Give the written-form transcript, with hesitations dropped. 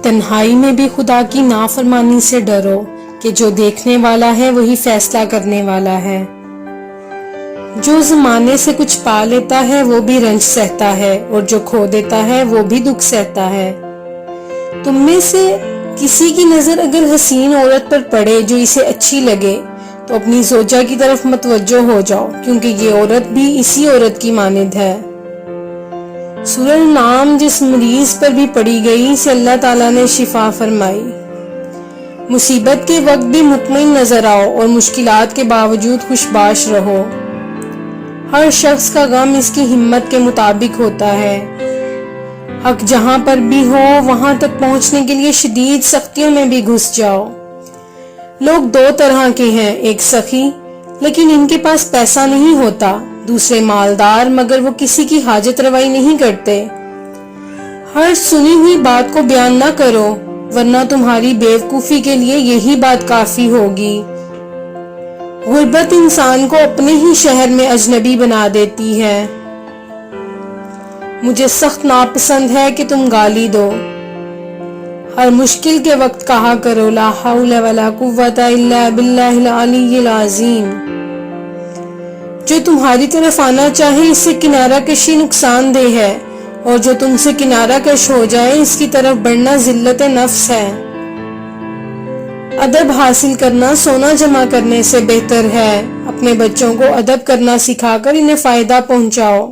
تنہائی میں بھی خدا کی نافرمانی سے ڈرو کہ جو دیکھنے والا ہے وہی فیصلہ کرنے والا ہے۔ جو زمانے سے کچھ پا لیتا ہے وہ بھی رنج سہتا ہے، اور جو کھو دیتا ہے وہ بھی دکھ سہتا ہے۔ تم میں سے کسی کی نظر اگر حسین عورت پر پڑے جو اسے اچھی لگے تو اپنی زوجہ کی طرف متوجہ ہو جاؤ، کیونکہ یہ عورت بھی اسی عورت کی مانند ہے۔ سورہ نام جس مریض پر بھی پڑی گئی سے اللہ تعالیٰ نے شفا فرمائی۔ مصیبت کے وقت بھی مطمئن نظر آؤ اور مشکلات کے باوجود خوشباش رہو۔ ہر شخص کا غم اس کی ہمت کے مطابق ہوتا ہے۔ حق جہاں پر بھی ہو وہاں تک پہنچنے کے لیے شدید سختیوں میں بھی گھس جاؤ۔ لوگ دو طرح کے ہیں، ایک سخی لیکن ان کے پاس پیسہ نہیں ہوتا، دوسرے مالدار مگر وہ کسی کی حاجت روائی نہیں کرتے۔ ہر سنی ہوئی بات کو بیان نہ کرو، ورنہ تمہاری بیوقوفی کے لیے یہی بات کافی ہوگی۔ غربت انسان کو اپنے ہی شہر میں اجنبی بنا دیتی ہے۔ مجھے سخت ناپسند ہے کہ تم گالی دو۔ ہر مشکل کے وقت کہا کرو لا حول ولا قوت الا باللہ العلی العظیم۔ جو تمہاری طرف آنا چاہے اس سے کنارہ کشی نقصان دہ ہے، اور جو تم سے کنارہ کش ہو جائے اس کی طرف بڑھنا ذلت نفس ہے۔ ادب حاصل کرنا سونا جمع کرنے سے بہتر ہے۔ اپنے بچوں کو ادب کرنا سکھا کر انہیں فائدہ پہنچاؤ۔